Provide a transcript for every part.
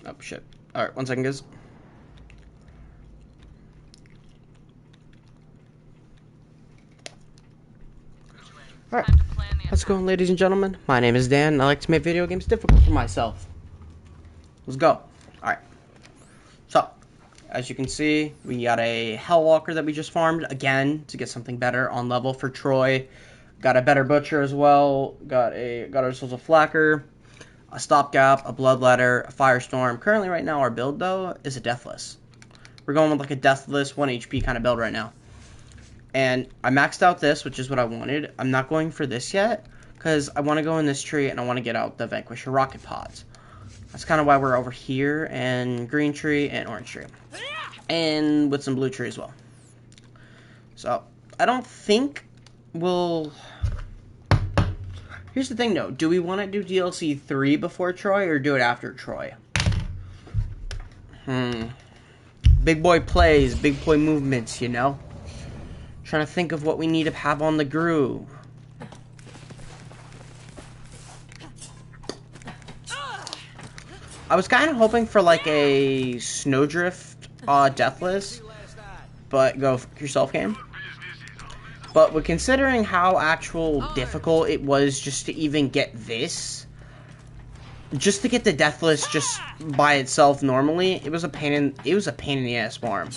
Oh, shit. Alright, 1 second, guys. Alright, how's it going, ladies and gentlemen? My name is Dan, and I like to make video games difficult for myself. Let's go. Alright. So, as you can see, we got a Hellwalker that we just farmed, again, to get something better on level for Troy. Got a better Butcher as well. Got ourselves a Flacker, a Stopgap, a Bloodletter, a Firestorm. Currently, right now, our build, though, is a Deathless. We're going with, like, a Deathless, 1 HP kind of build right now. And I maxed out this, which is what I wanted. I'm not going for this yet, because I want to go in this tree, and I want to get out the Vanquisher Rocket Pods. That's kind of why we're over here, and green tree, and orange tree. And with some blue tree as well. So, I don't think we'll... Here's the thing, though. Do we want to do DLC 3 before Troy, or do it after Troy? Big boy plays, big boy movements, you know? Trying to think of what we need to have on the groove. I was kind of hoping for like a Snowdrift Deathless, but go yourself game. But with considering how actual difficult it was just to even get this, just to get the Deathless just by itself normally, it was a pain in the ass farm.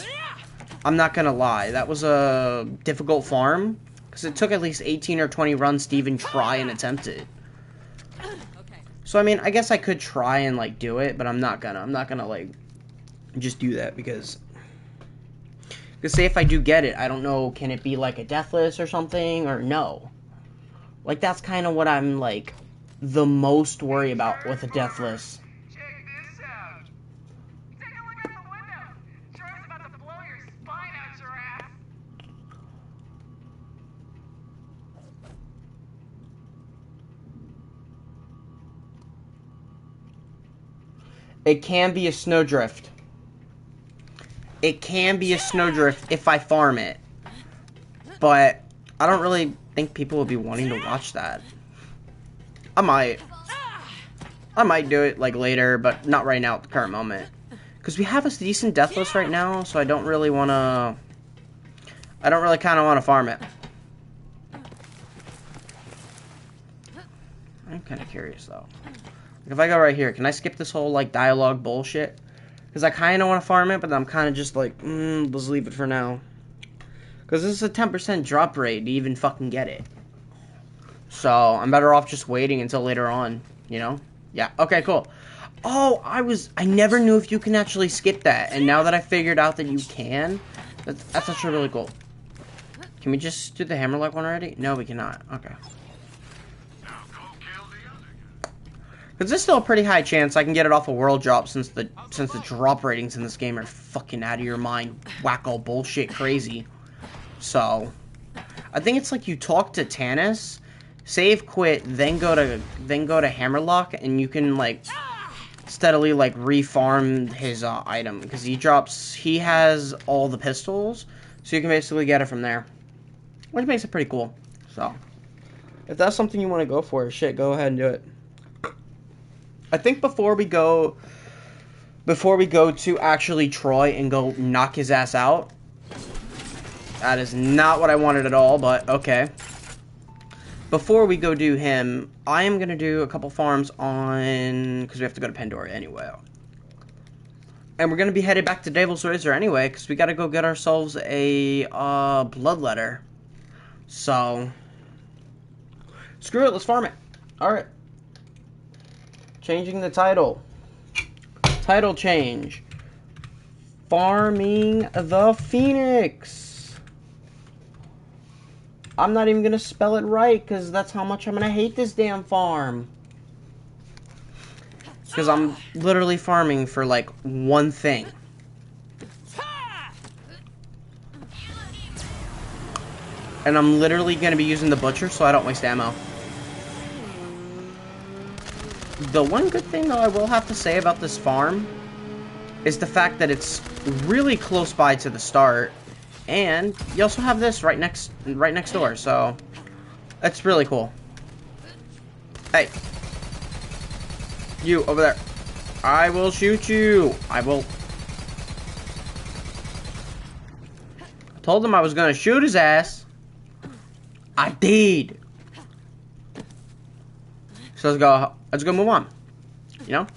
I'm not gonna lie, that was a difficult farm, because it took at least 18 or 20 runs to even try and attempt it. So, I mean, I guess I could try and, like, do it, but I'm not gonna, like, just do that, because say if I do get it, I don't know, can it be, like, a Deathless or something, or no? Like, that's kind of what I'm, like, the most worried about with a Deathless. It can be a Snowdrift. It can be a Snowdrift if I farm it. But I don't really think people will be wanting to watch that. I might do it like later, but not right now at the current moment. Because we have a decent Deathless right now, so I don't really want to... I don't really kind of want to farm it. I'm kind of curious, though. If I go right here, can I skip this whole, like, dialogue bullshit? Because I kind of want to farm it, but I'm kind of just like, let's leave it for now. Because this is a 10% drop rate to even fucking get it. So, I'm better off just waiting until later on, you know? Yeah, okay, cool. Oh, I never knew if you can actually skip that. And now that I figured out that you can, that's actually really cool. Can we just do the Hammerlock one already? No, we cannot. Okay. Because there's still a pretty high chance I can get it off a world drop since the drop ratings in this game are fucking out of your mind, wacko bullshit crazy. So, I think it's like you talk to Tannis, save, quit, then go to Hammerlock, and you can like steadily like refarm his item because he has all the pistols, so you can basically get it from there, which makes it pretty cool. So, if that's something you want to go for, shit, go ahead and do it. I think before we go to actually Troy and go knock his ass out, that is not what I wanted at all, but okay. Before we go do him, I am going to do a couple farms on, because we have to go to Pandora anyway. And we're going to be headed back to Devil's Razor anyway, because we got to go get ourselves a Bloodletter. So, screw it, let's farm it. Alright. Changing the title. Title change. Farming the Phoenix. I'm not even going to spell it right because that's how much I'm going to hate this damn farm. Because I'm literally farming for like one thing. And I'm literally going to be using the Butcher so I don't waste ammo. The one good thing, though, I will have to say about this farm is the fact that it's really close by to the start, and you also have this right next door, so that's really cool. Hey, you over there. I will shoot you. I will. I told him I was gonna shoot his ass. I did. So let's go move on. You know?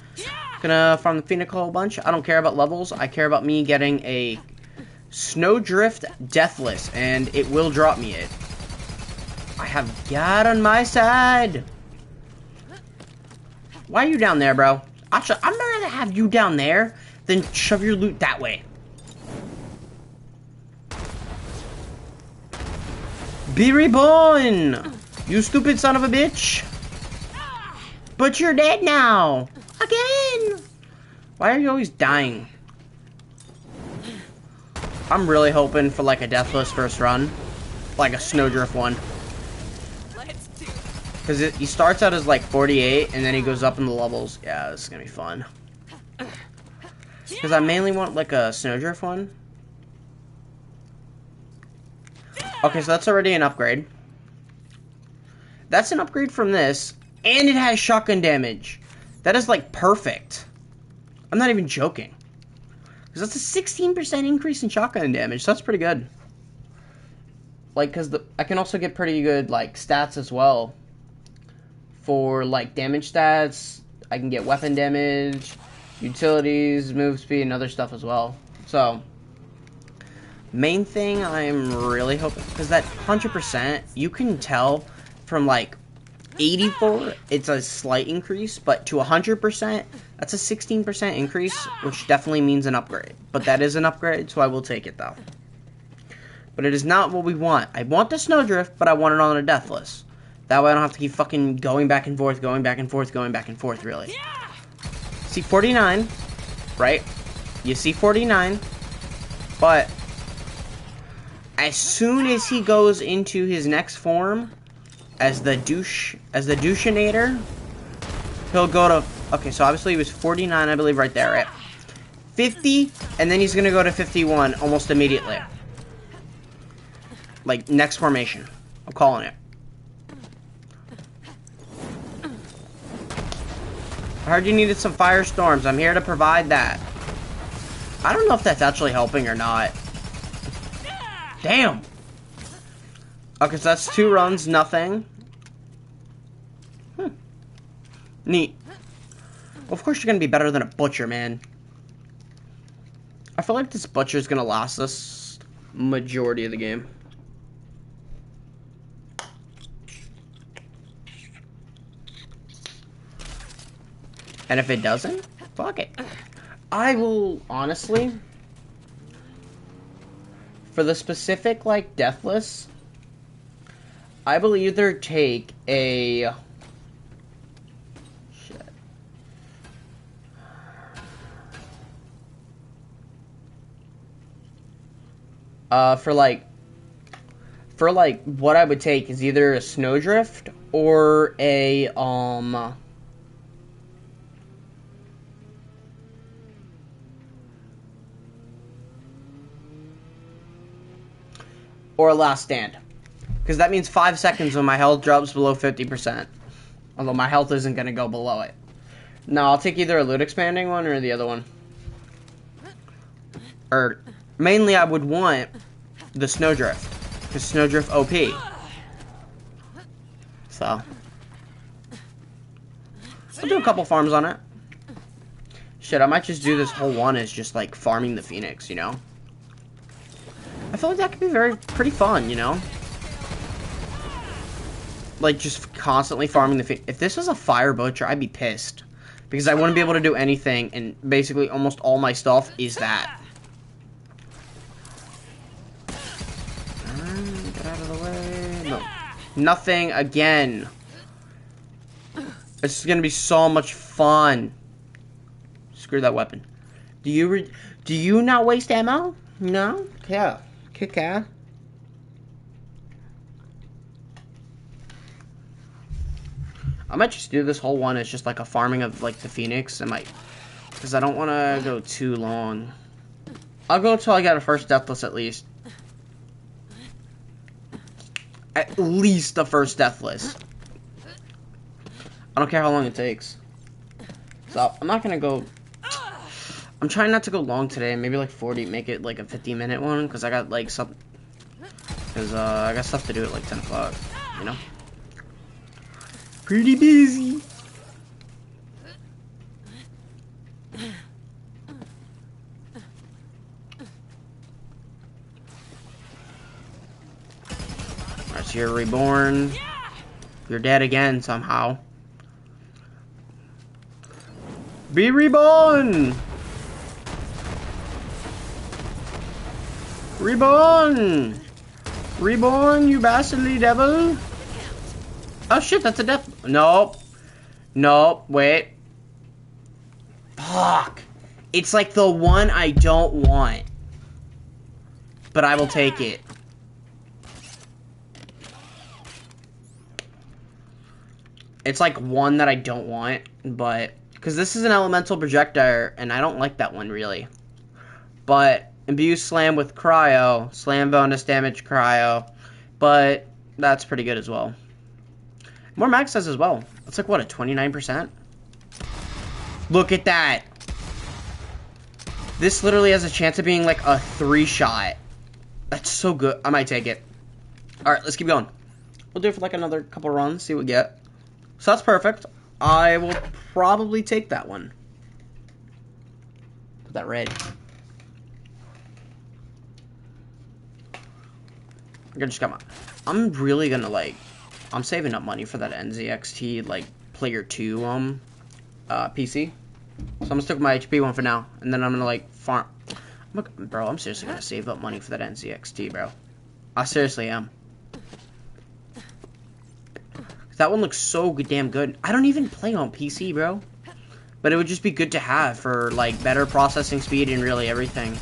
Gonna farm the Phoenix a whole bunch. I don't care about levels. I care about me getting a SNOWDRIFT Deathless, and it will drop me it. I have God on my side. Why are you down there, bro? Actually, I'm gonna rather have you down there than shove your loot that way. Be reborn! You stupid son of a bitch! But you're dead now! Again! Why are you always dying? I'm really hoping for like a Deathless first run. Like a SNOWDRIFT one. Because he starts out as like 48 and then he goes up in the levels. Yeah, this is gonna be fun. Because I mainly want like a SNOWDRIFT one. Okay, so that's already an upgrade. That's an upgrade from this. And it has shotgun damage. That is like perfect. I'm not even joking. Because that's a 16% increase in shotgun damage. So that's pretty good. Like, because I can also get pretty good like stats as well. For like damage stats. I can get weapon damage, utilities, move speed, and other stuff as well. So, main thing I'm really hoping, because that 100%, you can tell from like 84, it's a slight increase, but to 100%, that's a 16% increase, which definitely means an upgrade. But that is an upgrade, so I will take it though. But it is not what we want. I want the SNOWDRIFT, but I want it on a Deathless. That way I don't have to keep fucking going back and forth, going back and forth, going back and forth, really. See 49, right? You see 49, but as soon as he goes into his next form, as the doucheinator, he'll go to, okay, so obviously he was 49, I believe, right there, right? 50, and then he's gonna go to 51 almost immediately. Like, next formation. I'm calling it. I heard you needed some firestorms. I'm here to provide that. I don't know if that's actually helping or not. Damn! Okay, so that's 2 runs, nothing. Neat. Well, of course you're gonna be better than a butcher, man. I feel like this butcher's gonna last us majority of the game. And if it doesn't, fuck it. I will, honestly, for the specific, like, Deathless, I will either take a... Shit. For, what I would take is either a SNOWDRIFT or a, or a last stand. Because that means 5 seconds when my health drops below 50%. Although my health isn't going to go below it. No, I'll take either a loot expanding one or the other one. Or, mainly I would want the SNOWDRIFT. Because SNOWDRIFT OP. So. I'll do a couple farms on it. Shit, I might just do this whole one as just like farming the Phoenix, you know? I feel like that could be pretty fun, you know? Like, just constantly farming the Phoenix. If this was a fire butcher, I'd be pissed. Because I wouldn't be able to do anything, and basically almost all my stuff is that. Get out of the way. No. Nothing again. This is gonna be so much fun. Screw that weapon. Do you not waste ammo? No? Yeah. Kick ass. I might just do this whole one as just like a farming of like the Phoenix. I might, because I don't want to go too long. I'll go until I get a first Deathless at least. At least the first Deathless. I don't care how long it takes. So I'm not gonna go. I'm trying not to go long today. Maybe like 40. Make it like a 50-minute one because I got like some. Because I got stuff to do at like 10 o'clock. You know. Pretty busy. Alright, so you're reborn. You're dead again somehow. Be reborn! Reborn! Reborn, you bastardly devil! Oh shit, that's a death. Nope. Nope, wait. Fuck. It's like the one I don't want. But I will take it. It's like one that I don't want, but... Because this is an elemental projectile, and I don't like that one, really. But, imbue slam with cryo. Slam bonus damage cryo. But, that's pretty good as well. More max says as well. It's like, what, a 29%? Look at that! This literally has a chance of being like a 3-shot. That's so good. I might take it. Alright, let's keep going. We'll do it for like another couple runs, see what we get. So that's perfect. I will probably take that one. Put that red. I just got my... I'm really gonna like... I'm saving up money for that NZXT like player 2 PC. So I'm gonna stick with my HP one for now, and then I'm gonna like farm. Bro, I'm seriously gonna save up money for that NZXT, bro. I seriously am. That one looks so damn good. I don't even play on PC, bro. But it would just be good to have for, like, better processing speed and really everything.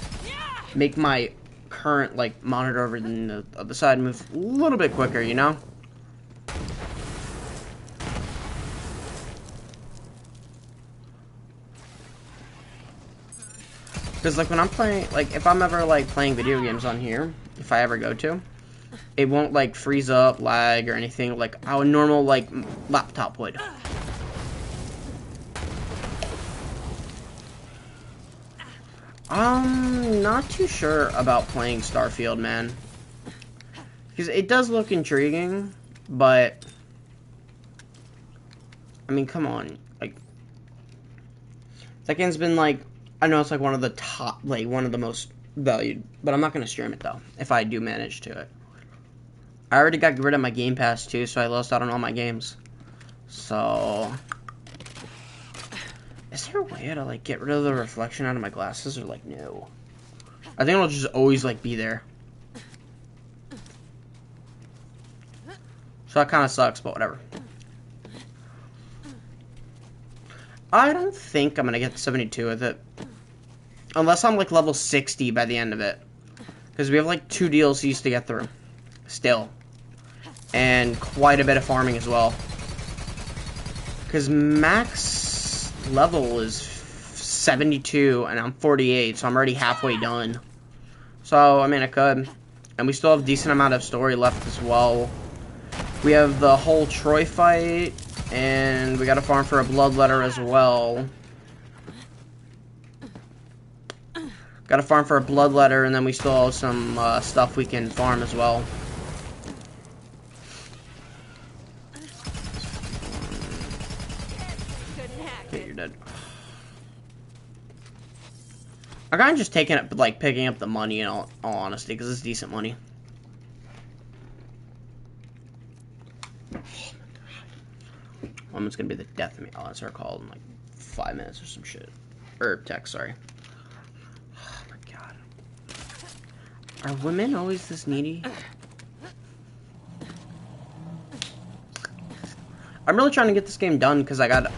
Make my current, like, monitor over on the other side move a little bit quicker, you know? Because, like, when I'm playing, like, if I'm ever, like, playing video games on here, if I ever go to, it won't, like, freeze up, lag, or anything like how a normal, like, laptop would. Not too sure about playing Starfield, man. Because it does look intriguing, but... I mean, come on. Like, that game's been, like... I know it's, like, one of the top, like, one of the most valued. But I'm not going to stream it, though, if I do manage to it. I already got rid of my Game Pass, too, so I lost out on all my games. So... Is there a way to, like, get rid of the reflection out of my glasses, or, like, no? I think it'll just always, like, be there. So that kind of sucks, but whatever. I don't think I'm gonna get 72 with it. Unless I'm, like, level 60 by the end of it. Because we have, like, 2 DLCs to get through. Still. And quite a bit of farming as well. Because max level is 72 and I'm 48, so I'm already halfway done. So, I mean, I could. And we still have a decent amount of story left as well. We have the whole Troy fight, and we gotta farm for a bloodletter as well. Gotta farm for a bloodletter, and then we still have some stuff we can farm as well. Okay, you're dead. I'm kind of just taking it, like, picking up the money in all honesty, because it's decent money. Woman's gonna be the death of me. I'll answer her call in like 5 minutes or some shit. Or text, sorry. Oh my god. Are women always this needy? I'm really trying to get this game done because I got,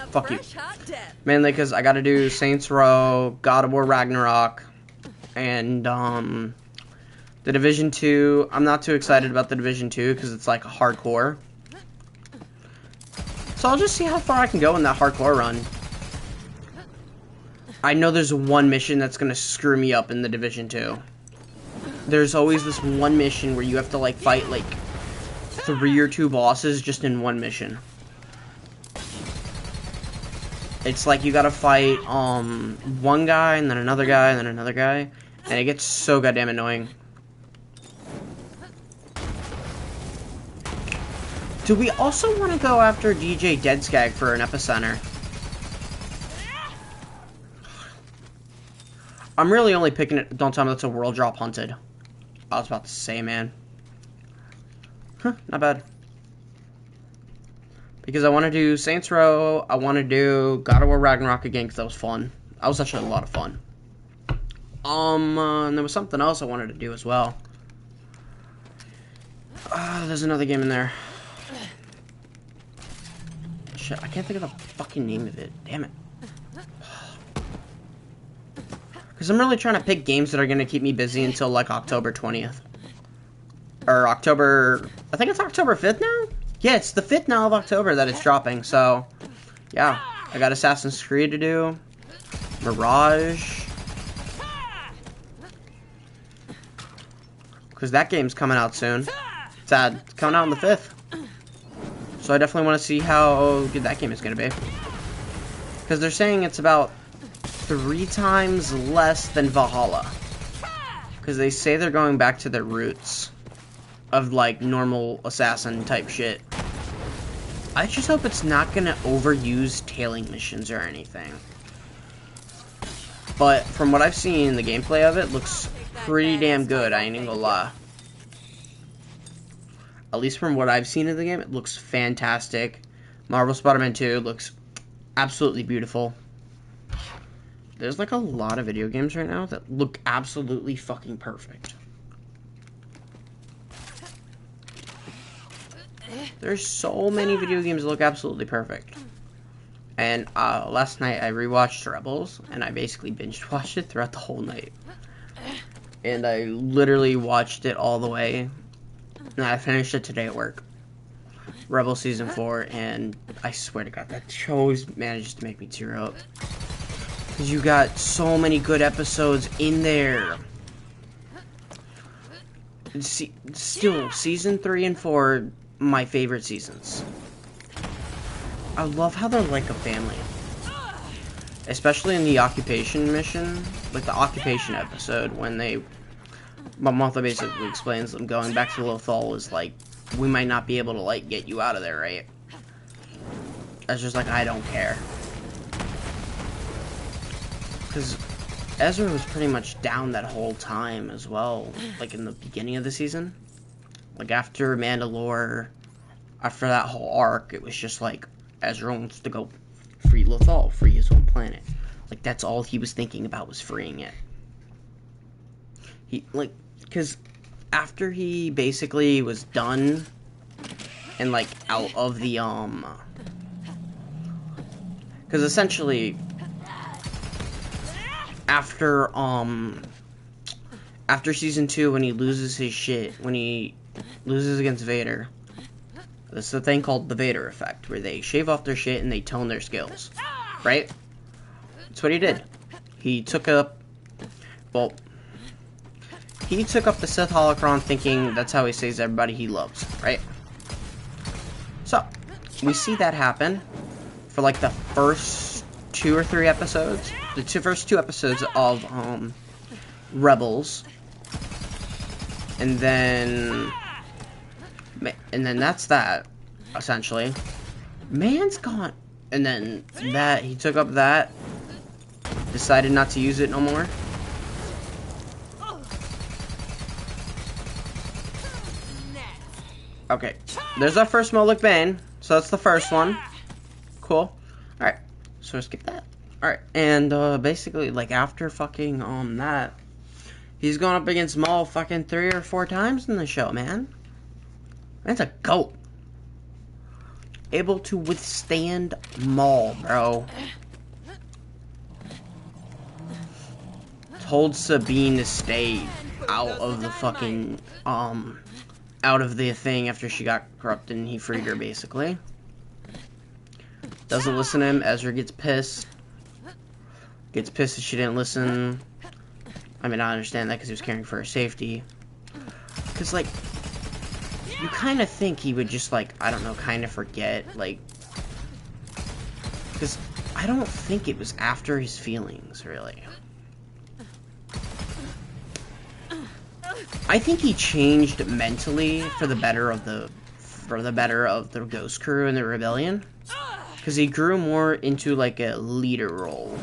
fuck you. Mainly because I gotta do Saints Row, God of War Ragnarok, and, The Division 2. I'm not too excited about The Division 2 because it's, like, hardcore. So I'll just see how far I can go in that hardcore run. I know there's one mission that's gonna screw me up in The Division 2. There's always this one mission where you have to, like, fight, like, 3 or 2 bosses just in one mission. It's like you gotta fight one guy and then another guy and then another guy, and it gets so goddamn annoying. Do we also want to go after DJ Deadskag for an epicenter? I'm really only picking it. Don't tell me that's a world drop hunted. I was about to say, man. Huh, not bad. Because I want to do Saints Row. I want to do God of War Ragnarok again because that was fun. That was actually a lot of fun. And there was something else I wanted to do as well. There's another game in there. Shit, I can't think of the fucking name of it. Damn it. Because I'm really trying to pick games that are going to keep me busy until, like, October 20th. Or October... I think it's October 5th now? Yeah, it's the 5th now of October that it's dropping, so... Yeah. I got Assassin's Creed to do. Mirage. Because that game's coming out soon. It's coming out on the 5th. So I definitely want to see how good that game is going to be. Because they're saying it's about 3 times less than Valhalla. Because they say they're going back to their roots of, like, normal assassin type shit. I just hope it's not going to overuse tailing missions or anything. But from what I've seen, the gameplay of it looks pretty damn good, I ain't even gonna lie. At least from what I've seen of the game, it looks fantastic. Marvel Spider-Man 2 looks absolutely beautiful. There's like a lot of video games right now that look absolutely fucking perfect. There's so many video games that look absolutely perfect. And last night I rewatched Rebels, and I basically binge-watched it throughout the whole night. And I literally watched it all the way. And I finished it today at work. Rebel Season 4, and I swear to God, that show manages to make me tear up. Because you got so many good episodes in there. Still, Season 3 and 4, my favorite seasons. I love how they're like a family. Especially in the occupation mission. Like the occupation episode, when Martha basically explains them going back to Lothal is like, we might not be able to, like, get you out of there, right? That's just like, I don't care. Because Ezra was pretty much down that whole time as well. Like, in the beginning of the season. Like, after Mandalore, after that whole arc, it was just like, Ezra wants to go free Lothal, free his own planet. Like, that's all he was thinking about, was freeing it. He, like, because after he basically was done and, like, out of the, because essentially, after Season 2, when he loses his shit, when he loses against Vader, there's a thing called the Vader effect, where they shave off their shit and they tone their skills, right? That's what he did. He took up, well, he took up the Sith Holocron thinking that's how he saves everybody he loves, right? So, we see that happen for like the first 2 or 3 episodes. The first 2 episodes of Rebels. And then that's that, essentially. Man's gone. And then he took up that, decided not to use it no more. Okay, there's our first Moloch Bane, so that's the first one. Cool. Alright, so let's skip that. Alright, and basically, like, after fucking that, he's gone up against Maul fucking 3 or 4 times in the show, man. That's a goat. Able to withstand Maul, bro. Told Sabine to stay out of the fucking, out of the thing after she got corrupted and he freed her, basically. Doesn't listen to him. Ezra gets pissed. Gets pissed that she didn't listen. I mean, I understand that because he was caring for her safety. Because, like, you kind of think he would just, like, I don't know, kind of forget, like, because I don't think it was after his feelings, really. I think he changed mentally for the better of the Ghost Crew and the Rebellion, because he grew more into, like, a leader role.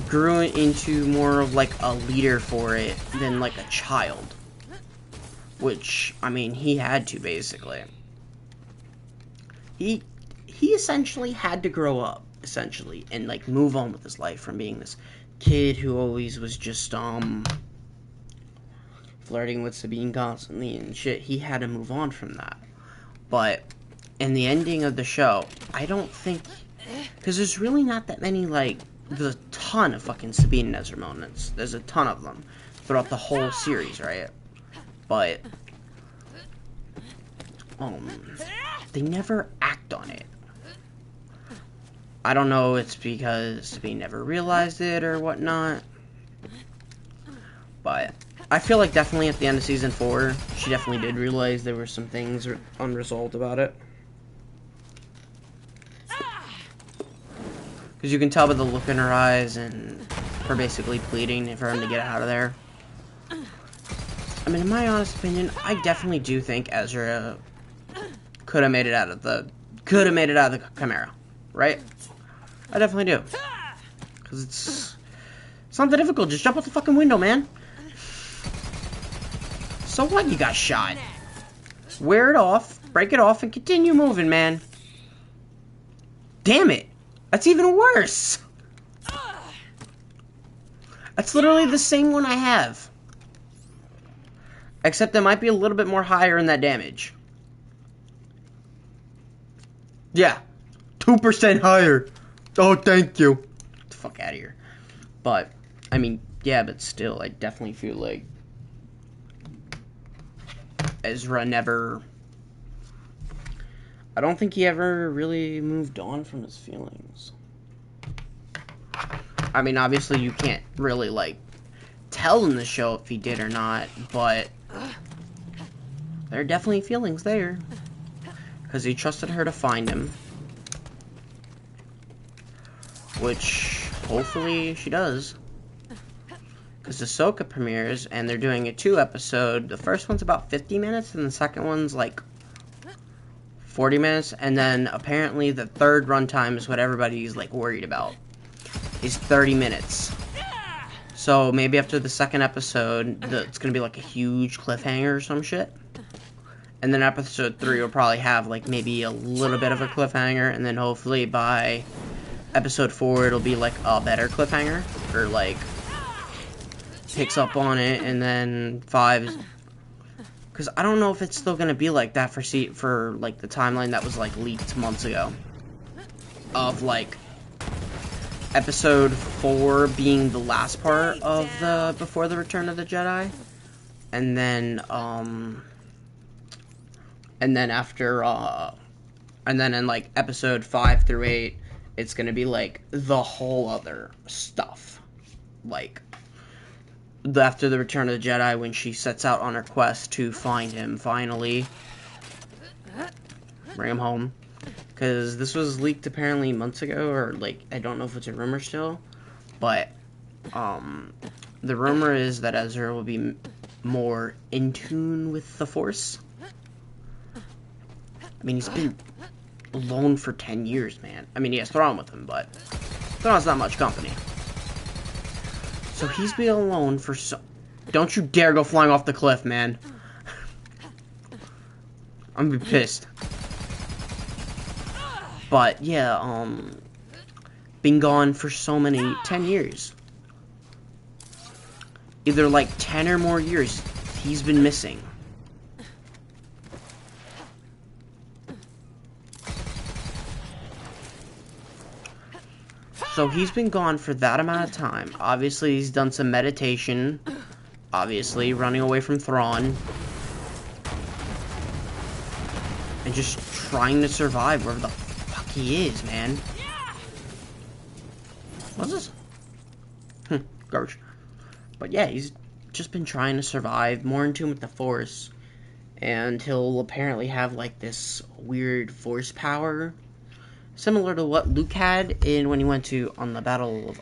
Grew into more of, like, a leader for it than, like, a child. Which, I mean, he had to, basically. He essentially had to grow up, essentially, and, like, move on with his life from being this kid who always was just, flirting with Sabine constantly and shit. He had to move on from that. But, in the ending of the show, I don't think... Because there's really not that many, like... There's a ton of fucking Sabine and Ezra moments. There's a ton of them throughout the whole series, right? But they never act on it. I don't know, it's because Sabine never realized it or whatnot. But I feel like definitely at the end of season 4, she definitely did realize there were some things unresolved about it. Because you can tell by the look in her eyes and her basically pleading for him to get out of there. I mean, in my honest opinion, I definitely do think Ezra could have made it out of the Chimera, right? I definitely do. Because it's not that difficult. Just jump out the fucking window, man. So what? You got shot. Wear it off, break it off, and continue moving, man. Damn it. That's even worse! That's literally the same one I have. Except it might be a little bit more higher in that damage. Yeah. 2% higher. Oh, thank you. Get the fuck out of here. But, I mean, yeah, but still, I definitely feel like Ezra never... I don't think he ever really moved on from his feelings. I mean, obviously you can't really, like, tell in the show if he did or not, but there are definitely feelings there. Because he trusted her to find him. Which, hopefully, she does. Because Ahsoka premieres, and they're doing a 2-episode. The first one's about 50 minutes, and the second one's, like, 40 minutes, and then apparently the third runtime is what everybody's like worried about, is 30 minutes. So maybe after the second episode, it's gonna be like a huge cliffhanger or some shit. And then episode 3 will probably have like maybe a little bit of a cliffhanger, and then hopefully by episode 4 it'll be like a better cliffhanger, or like picks up on it, and then 5... Because I don't know if it's still going to be like that for like, the timeline that was, like, leaked months ago. Of, like, episode 4 being the last part of the Before the Return of the Jedi. And then after, and then in, like, episode 5 through 8, it's going to be, like, the whole other stuff. Like... after the Return of the Jedi, when she sets out on her quest to find him, finally. Bring him home. Because this was leaked apparently months ago, or, like, I don't know if it's a rumor still. But, the rumor is that Ezra will be more in tune with the Force. I mean, he's been alone for 10 years, man. I mean, he has Thrawn with him, but Thrawn's not much company. So he's been alone for so... Don't you dare go flying off the cliff, man. I'm gonna be pissed. But, yeah, been gone for so many... 10 years. Either, like, 10 or more years he's been missing. So he's been gone for that amount of time. Obviously, he's done some meditation. Obviously, running away from Thrawn. And just trying to survive wherever the fuck he is, man. What's this? Garbage. But yeah, he's just been trying to survive, more in tune with the Force, and he'll apparently have like this weird Force power, similar to what Luke had in when he went on the Battle of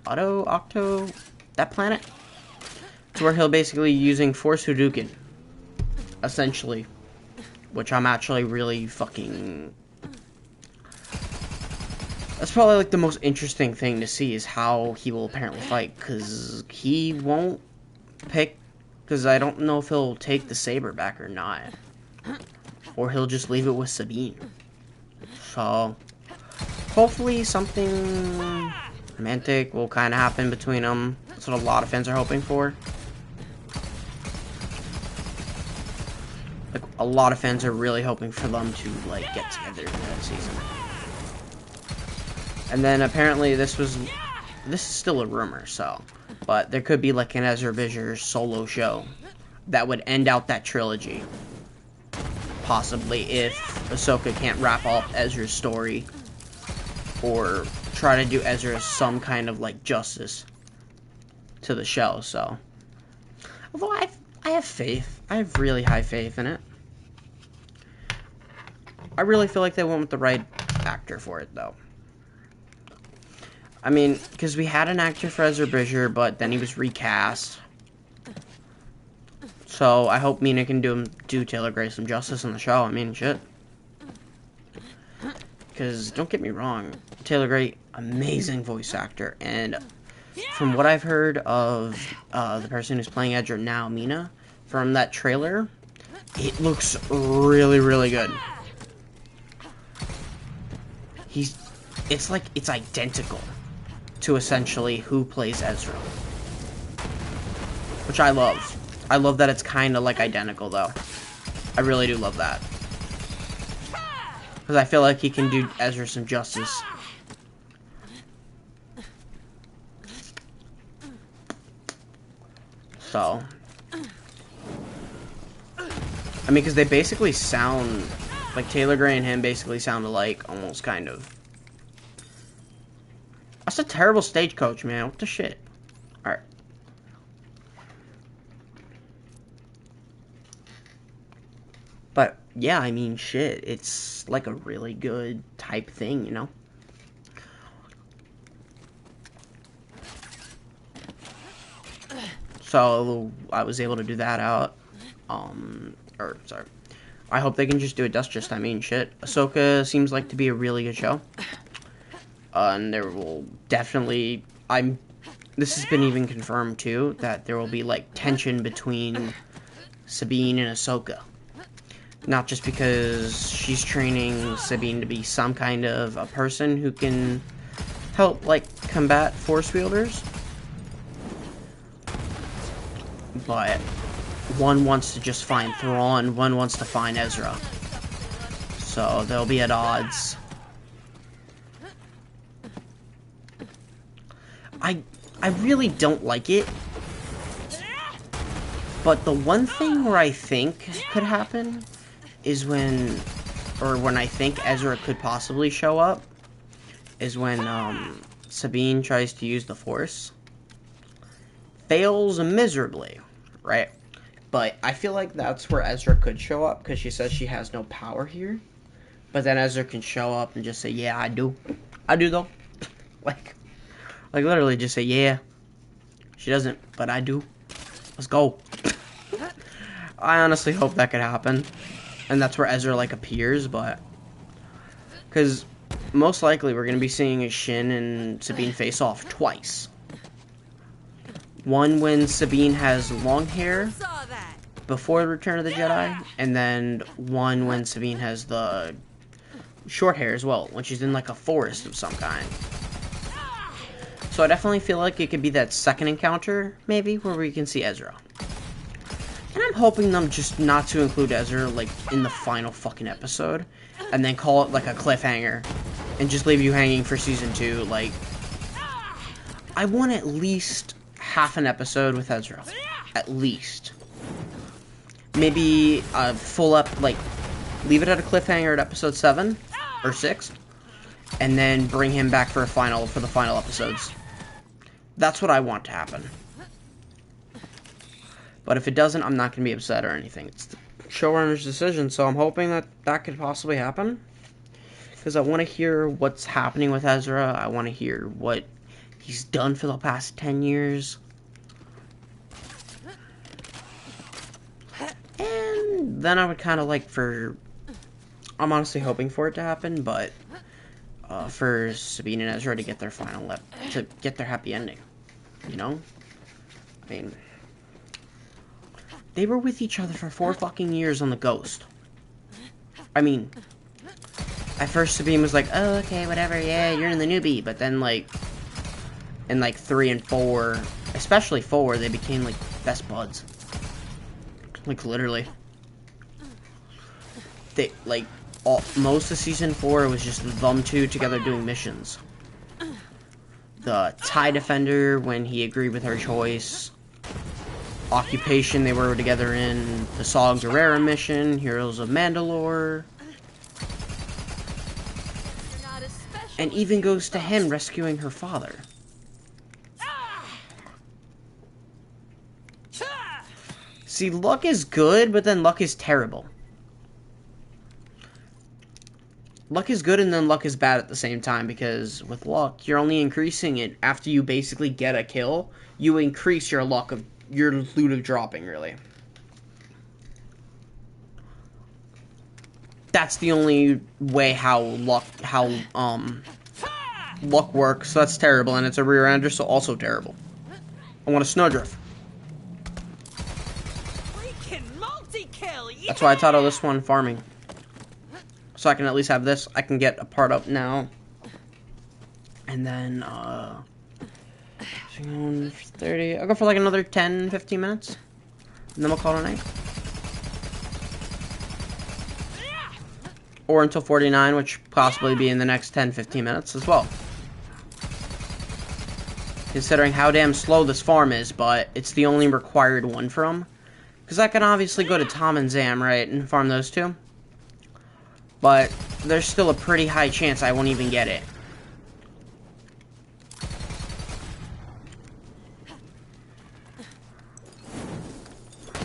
Octo, that planet, to where he'll basically using Force Hadouken, essentially, which I'm actually really fucking. That's probably like the most interesting thing to see is how he will apparently fight, because he won't pick, because I don't know if he'll take the saber back or not, or he'll just leave it with Sabine. So hopefully something romantic will kind of happen between them. That's what a lot of fans are hoping for. Like, a lot of fans are really hoping for them to like get together in that season. And then apparently this is still a rumor, so, but there could be like an Ezra Bridger solo show that would end out that trilogy, possibly, if Ahsoka can't wrap up Ezra's story or try to do Ezra some kind of like justice to the show. So, although I have faith, I have really high faith in it. I really feel like they went with the right actor for it, though. I mean, because we had an actor for Ezra Bridger, but then he was recast. So I hope Mina can do Taylor Gray some justice on the show. I mean, shit. Because, don't get me wrong, Taylor Gray, amazing voice actor. And from what I've heard of the person who's playing Ezra now, Mina, from that trailer, it looks really, really good. It's like, it's identical to essentially who plays Ezra, which I love. I love that it's kind of like identical, though. I really do love that, because I feel like he can do Ezra some justice. So, I mean, because they basically sound like Taylor Gray and him basically sound alike, almost, kind of. That's a terrible stagecoach, man. What the shit? Alright. But, yeah, I mean, shit. It's like a really good type thing, you know? So, I was able to do that out. Sorry. I hope they can just do it justice. I mean, shit. Ahsoka seems like to be a really good show. And there will definitely, this has been even confirmed too, that there will be like tension between Sabine and Ahsoka. Not just because she's training Sabine to be some kind of a person who can help like combat Force wielders, but one wants to just find Thrawn, one wants to find Ezra. So they'll be at odds. I really don't like it, but the one thing where I think could happen is when I think Ezra could possibly show up, is when Sabine tries to use the Force. Fails miserably, right? But I feel like that's where Ezra could show up, because she says she has no power here. But then Ezra can show up and just say, yeah, I do. I do, though. Like, literally just say, yeah. She doesn't, but I do. Let's go. I honestly hope that could happen. And that's where Ezra, like, appears, but... Because most likely we're going to be seeing Shin and Sabine face off twice. One when Sabine has long hair before Return of the Jedi, and then one when Sabine has the short hair as well, when she's in, like, a forest of some kind. So I definitely feel like it could be that second encounter, maybe, where we can see Ezra. And I'm hoping them just not to include Ezra, like, in the final fucking episode, and then call it, like, a cliffhanger, and just leave you hanging for Season 2, like... I want at least half an episode with Ezra. At least. Maybe a full up, like, leave it at a cliffhanger at Episode 7, or 6, and then bring him back for the final episodes. That's what I want to happen. But if it doesn't, I'm not going to be upset or anything. It's the showrunner's decision, so I'm hoping that that could possibly happen. Because I want to hear what's happening with Ezra. I want to hear what he's done for the past 10 years. And then I would kind of like for... I'm honestly hoping for it to happen, but for Sabine and Ezra to get their to get their happy ending. You know? I mean... They were with each other for 4 fucking years on the Ghost. I mean... At first Sabine was like, oh, okay, whatever, yeah, you're in the newbie. But then, like... In, like, 3 and 4... Especially 4, they became, like, best buds. Like, literally. They, like... most of Season 4 was just them two together doing missions. The TIE Defender, when he agreed with her choice. Occupation, they were together in. The Saw Gerrera mission. Heroes of Mandalore. And even goes to him rescuing her father. See, luck is good, but then luck is terrible. Luck is good and then luck is bad at the same time, because with luck, you're only increasing it after you basically get a kill. You increase your luck of your loot of dropping, really. That's the only way how luck works. So that's terrible, and it's a rear ender, so also terrible. I want a snowdrift. That's why I titled this one farming. So I can at least have this. I can get a part up now. And then, 30. I'll go for like another 10, 15 minutes. And then we'll call it a night. Or until 49, which possibly be in the next 10, 15 minutes as well. Considering how damn slow this farm is, but it's the only required one for them. Because I can obviously go to Tom and Zam, right, and farm those two. But there's still a pretty high chance I won't even get it.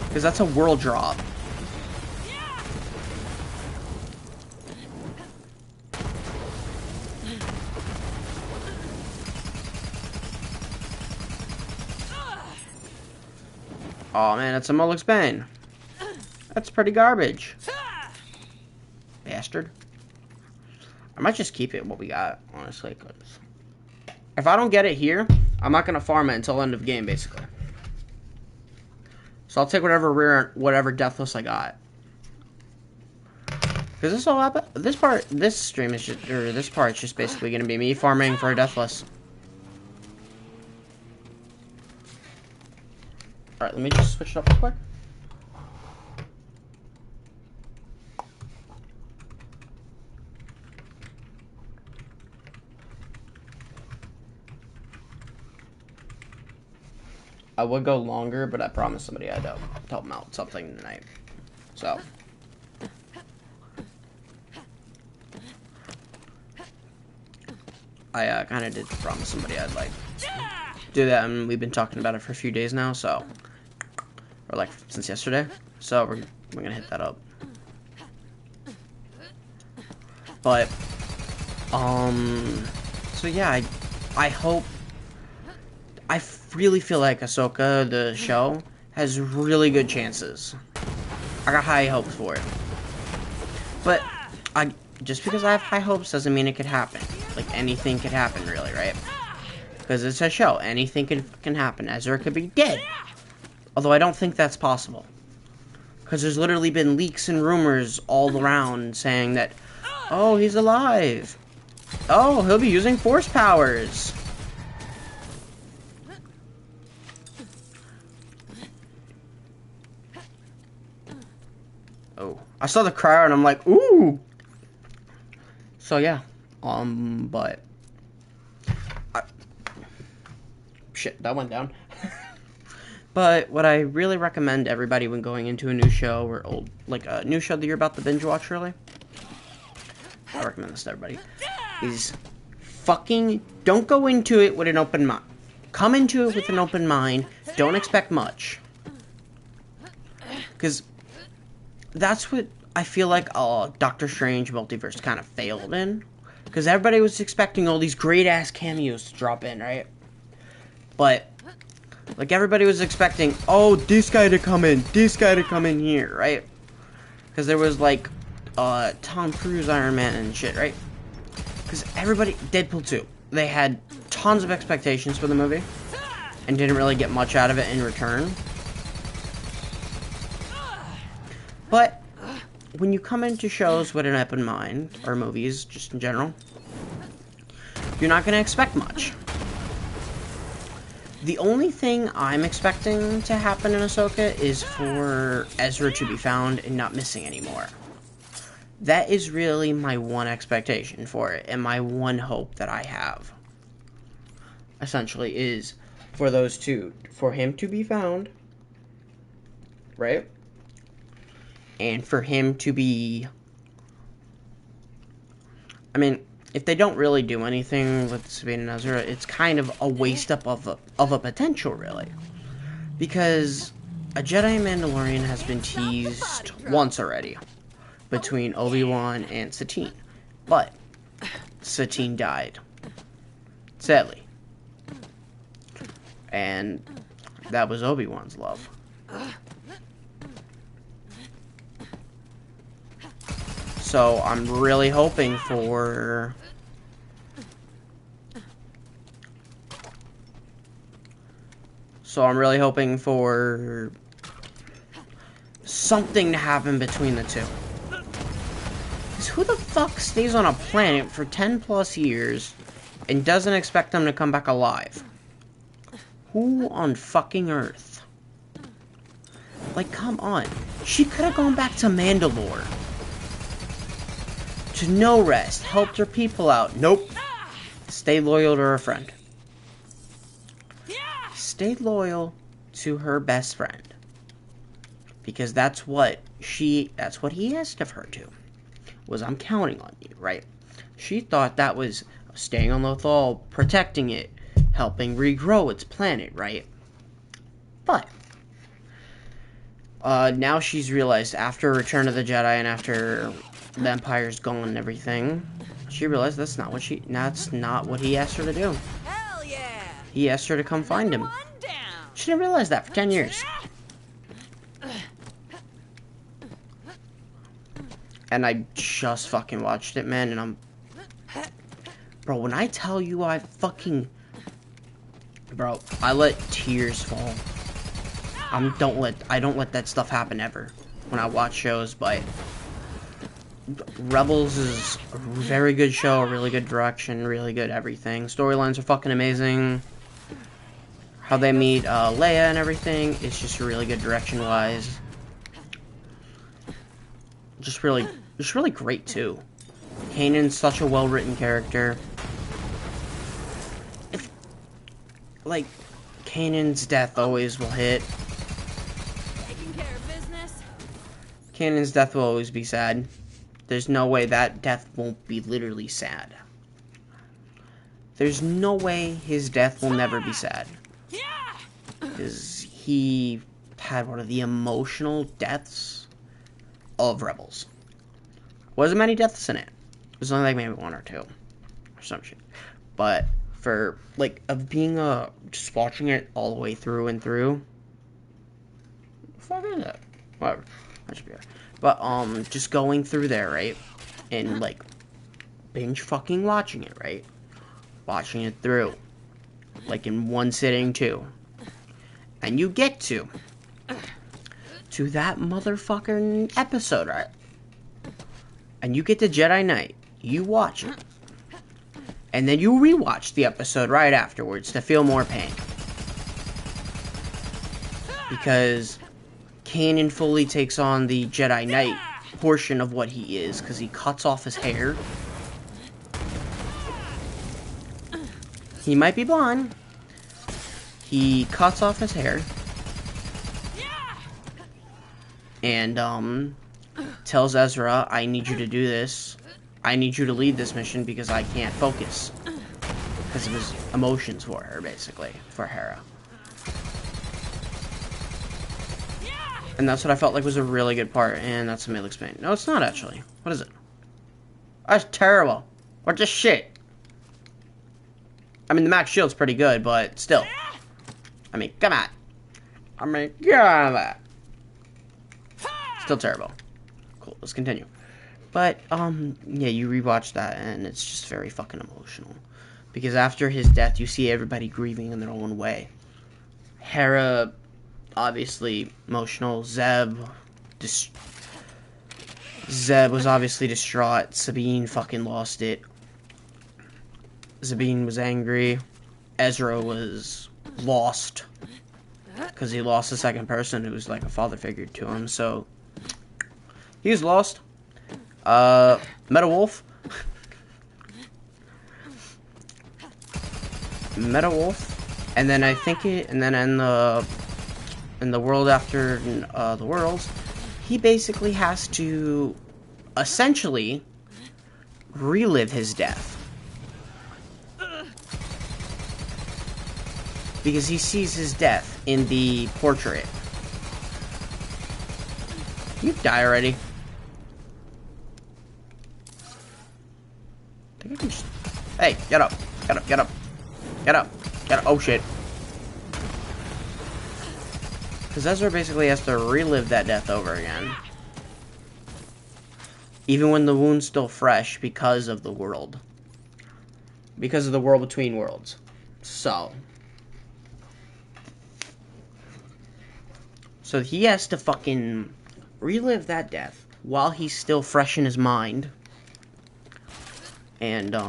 Because that's a world drop. Oh man, that's a Mullick's Bane. That's pretty garbage. Bastard. I might just keep it what we got, honestly, because if I don't get it here, I'm not gonna farm it until end of game, basically. So I'll take whatever Deathless I got. Because this all happen. This stream is just, or this part's just basically gonna be me farming for a Deathless. All right, let me just switch it up real quick. I would go longer, but I promised somebody I'd help them out with something tonight. So. I kind of did promise somebody I'd, like, do that, and we've been talking about it for a few days now, so. Or, like, since yesterday. So, we're gonna hit that up. But, so yeah, I hope. I really feel like Ahsoka, the show, has really good chances. I got high hopes for it. But, just because I have high hopes doesn't mean it could happen. Like, anything could happen, really, right? Because it's a show. Anything can happen. Ezra could be dead. Although I don't think that's possible. Because there's literally been leaks and rumors all around saying that, oh, he's alive. Oh, he'll be using force powers. Oh, I saw the crowd and I'm like, ooh. So yeah, but shit, that went down. But what I really recommend everybody when going into a new show or like a new show that you're about to binge watch, really, I recommend this to everybody, is fucking don't go into it with an open mind. Come into it with an open mind. Don't expect much. Because that's what I feel like Doctor Strange Multiverse kind of failed in. Because everybody was expecting all these great-ass cameos to drop in, right? But, like, everybody was expecting, oh, this guy to come in here, right? Because there was, like, Tom Cruise Iron Man and shit, right? Because everybody, Deadpool 2, they had tons of expectations for the movie, and didn't really get much out of it in return. But when you come into shows with an open mind, or movies, just in general, you're not going to expect much. The only thing I'm expecting to happen in Ahsoka is for Ezra to be found and not missing anymore. That is really my one expectation for it, and my one hope that I have. Essentially, is for those two, for him to be found, right? And for him to be, I mean, if they don't really do anything with Sabine and Ezra, it's kind of a waste up of a potential, really. Because a Jedi Mandalorian has been teased once already, between Obi-Wan and Satine. But Satine died, sadly. And that was Obi-Wan's love. So I'm really hoping for something to happen between the two. Because who the fuck stays on a planet for 10 plus years and doesn't expect them to come back alive? Who on fucking Earth? Like, come on. She could have gone back to Mandalore. To no rest. Helped her people out. Nope. Stay loyal to her friend. Stay loyal to her best friend. Because that's what he asked of her to. Was, I'm counting on you, right? She thought that was staying on Lothal, protecting it, helping regrow its planet, right? But now she's realized after Return of the Jedi and after the Empire's gone and everything, she realized that's not what he asked her to do. Hell yeah! He asked her to come find him. She didn't realize that for 10 years. And I just fucking watched it, man, and bro, when I tell you I let tears fall. I don't let that stuff happen ever when I watch shows, but Rebels is a very good show, a really good direction, really good everything. Storylines are fucking amazing. How they meet Leia and everything, it's just really good direction-wise. Just really great, too. Kanan's such a well-written character. Like, Kanan's death always will hit. Taking care of business. Kanan's death will always be sad. There's no way that death won't be literally sad. There's no way his death will never be sad. Because he had one of the emotional deaths of Rebels. Wasn't many deaths in it. It was only like maybe one or two. Or some shit. But for, like, of being just watching it all the way through and through. What is that? Whatever. That should be right. But, just going through there, right? And, like, binge fucking watching it, right? Watching it through. Like, in one sitting, too. And you get to that motherfucking episode, right? And you get to Jedi Knight. You watch it. And then you rewatch the episode right afterwards to feel more pain. Because Kanan fully takes on the Jedi Knight portion of what he is, because he cuts off his hair. He might be blonde. He cuts off his hair. And, tells Ezra, I need you to do this. I need you to lead this mission because I can't focus. Because of his emotions for her, basically. For Hera. And that's what I felt like was a really good part, and that's Melee Explain. No, it's not actually. What is it? That's terrible. Or just shit. I mean, the max shield's pretty good, but still. I mean, come on. I mean, come on. Still terrible. Cool, let's continue. But, yeah, you rewatch that, and it's just very fucking emotional. Because after his death, you see everybody grieving in their own way. Hera, obviously emotional. Zeb was obviously distraught. Sabine fucking lost it. Sabine was angry. Ezra was lost. Because he lost the second person who was like a father figure to him, so he was lost. Meta Wolf. And then I think and then in the world after the worlds, he basically has to essentially relive his death. Because he sees his death in the portrait. You die already. I think I can just... Hey, get up. Get up, get up. Get up. Get up. Oh shit. Because Ezra basically has to relive that death over again. Even when the wound's still fresh because of the world. Because of the world between worlds. So he has to fucking relive that death while he's still fresh in his mind. And, the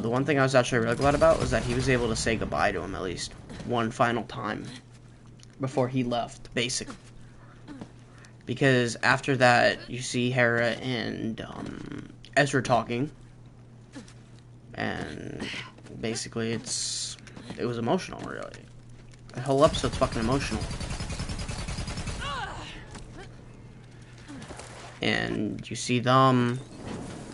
one thing I was actually really glad about was that he was able to say goodbye to him at least one final time before he left, basically. Because after that, you see Hera and, Ezra talking. And basically it was emotional, really. The whole episode's fucking emotional. And you see them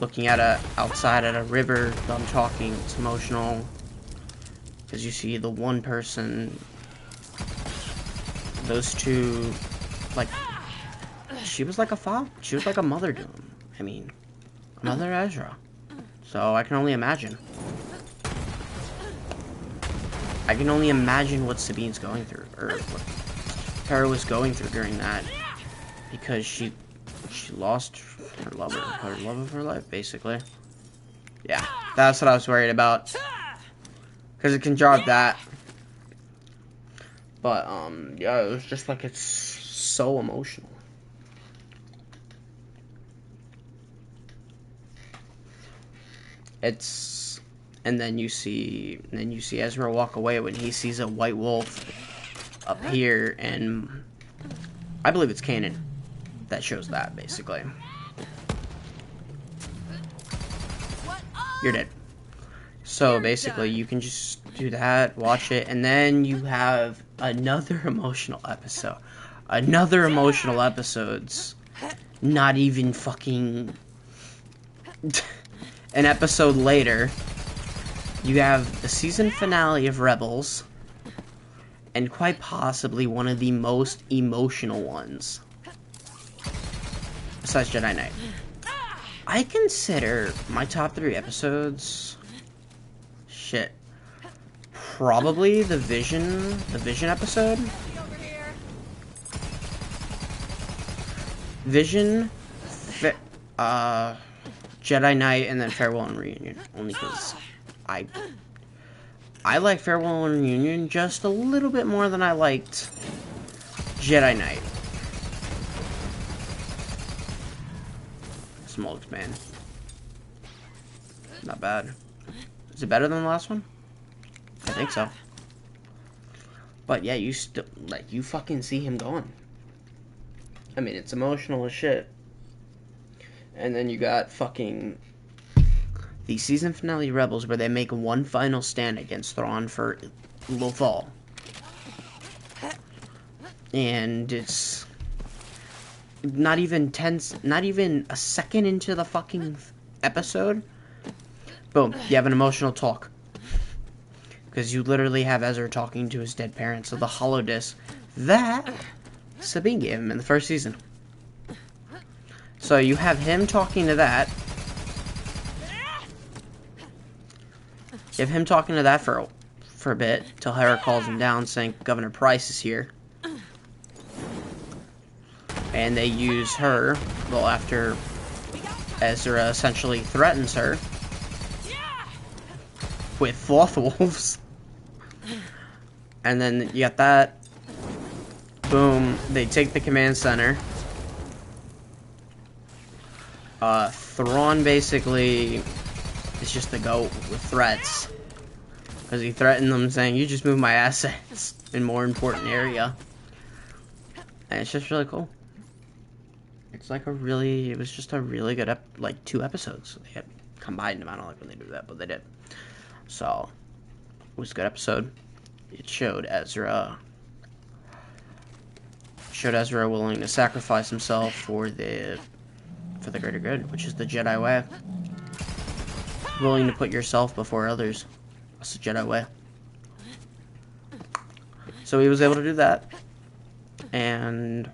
looking at outside at a river, them talking. It's emotional. Because you see the one person, those two, like, she was like a father, she was like a mother to him. I mean, Mother Ezra. So I can only imagine. I can only imagine what Sabine's going through, or what Hera was going through during that, because she lost her lover of her life, basically. Yeah, that's what I was worried about, because it can drop that. But yeah, it was just like, it's so emotional. And then you see Ezra walk away when he sees a white wolf up here, and I believe it's Kanan that shows that, basically. You're dead. So basically, you can just do that, watch it, and then you have another emotional episode. Another emotional episode's not even fucking an episode later. You have the season finale of Rebels, and quite possibly one of the most emotional ones, besides Jedi Knight. I consider my top 3 episodes, shit, probably the Vision episode, Vision, Jedi Knight, and then Farewell and Reunion, only because I like Farewell and Reunion just a little bit more than I liked Jedi Knight. Smokes, man. Not bad. Is it better than the last one? I think so. But yeah, you still, like, you fucking see him going. I mean, it's emotional as shit. And then you got fucking the season finale Rebels, where they make one final stand against Thrawn for Lothal. And it's not even a second into the fucking episode. Boom, you have an emotional talk. because you literally have Ezra talking to his dead parents of the holodisc that Sabine gave him in the first season. So you have him talking to that. You have him talking to that for a bit till Hera calls him down saying Governor Price is here. And they use her, well, after Ezra essentially threatens her with Sloth Wolves. And then you got that. Boom. They take the command center. Thrawn basically is just the goat with threats. Because he threatened them saying, you just moved my assets in more important area. And it's just really cool. It's like it was just a really good, like 2 episodes. They had combined them. I don't like when they do that, but they did. So, it was a good episode. It showed Ezra willing to sacrifice himself for the greater good, which is the Jedi way. Willing to put yourself before others. That's the Jedi way. So he was able to do that. And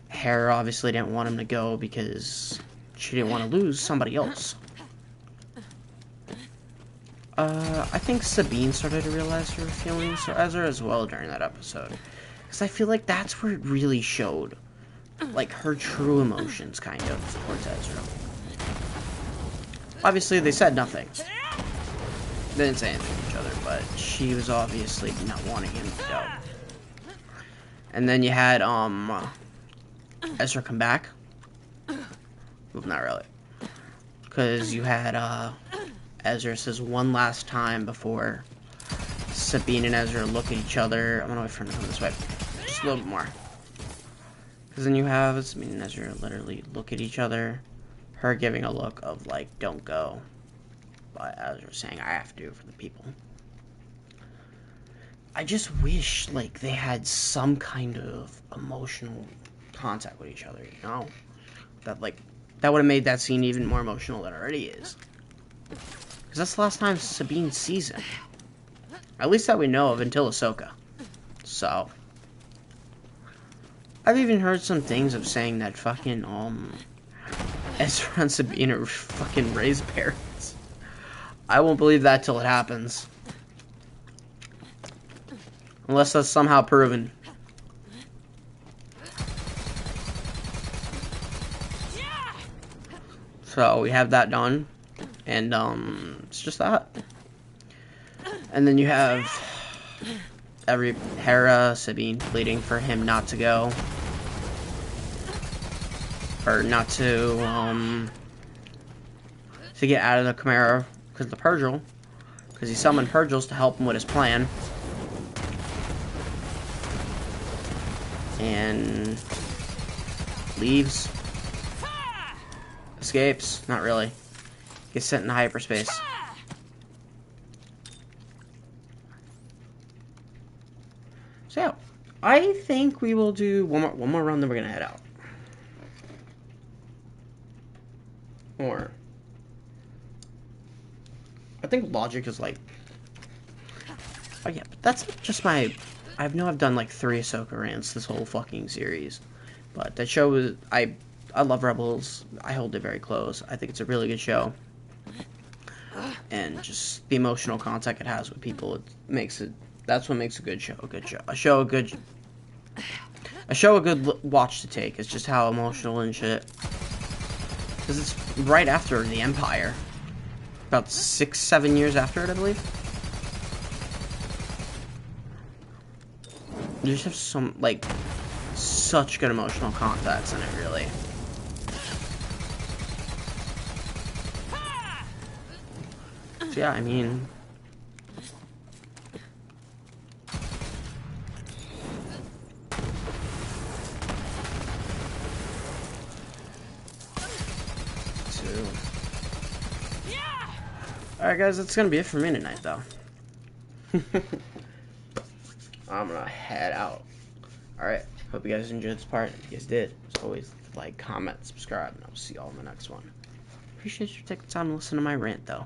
Hera obviously didn't want him to go because she didn't want to lose somebody else. I think Sabine started to realize her feelings for Ezra as well during that episode. Because I feel like that's where it really showed, like, her true emotions, kind of, towards Ezra. Obviously, they said nothing. They didn't say anything to each other, but she was obviously not wanting him to go. And then you had, Ezra come back. Well, not really. Because you had, Ezra says one last time before Sabine and Ezra look at each other. I'm gonna wait for him to come this way. Just a little bit more. Because then you have Sabine and Ezra literally look at each other. Her giving a look of, like, don't go. But Ezra saying, I have to for the people. I just wish, like, they had some kind of emotional contact with each other, you know? That, like, that would have made that scene even more emotional than it already is. Because that's the last time Sabine sees him. At least that we know of until Ahsoka. So. I've even heard some things of saying that fucking, Ezra and Sabine are fucking raised parents. I won't believe that till it happens. Unless that's somehow proven. So we have that done. And, it's just that. And then you have Hera, Sabine pleading for him not to go. Or not to get out of the Chimera because of the Purgil. Because he summoned Purgils to help him with his plan. And leaves. Escapes. Not really. Gets sent into hyperspace. So yeah, I think we will do one more run, then we're gonna head out. Or I think logic is like, oh yeah, but that's just my. I know I've done like 3 Ahsoka rants this whole fucking series, but that show is I love Rebels. I hold it very close. I think it's a really good show. And just the emotional contact it has with people, it makes it. That's what makes a good show a good show. A show a good watch to take. It's just how emotional and shit. Because it's right after the Empire, about 6-7 years after it, I believe. You just have some such good emotional contacts in it, really. So yeah, I mean. Alright guys, that's gonna be it for me tonight though. I'm gonna head out. Alright, hope you guys enjoyed this part. If you guys did, as always, like, comment, subscribe, and I'll see y'all in the next one. Appreciate you taking the time to listen to my rant though.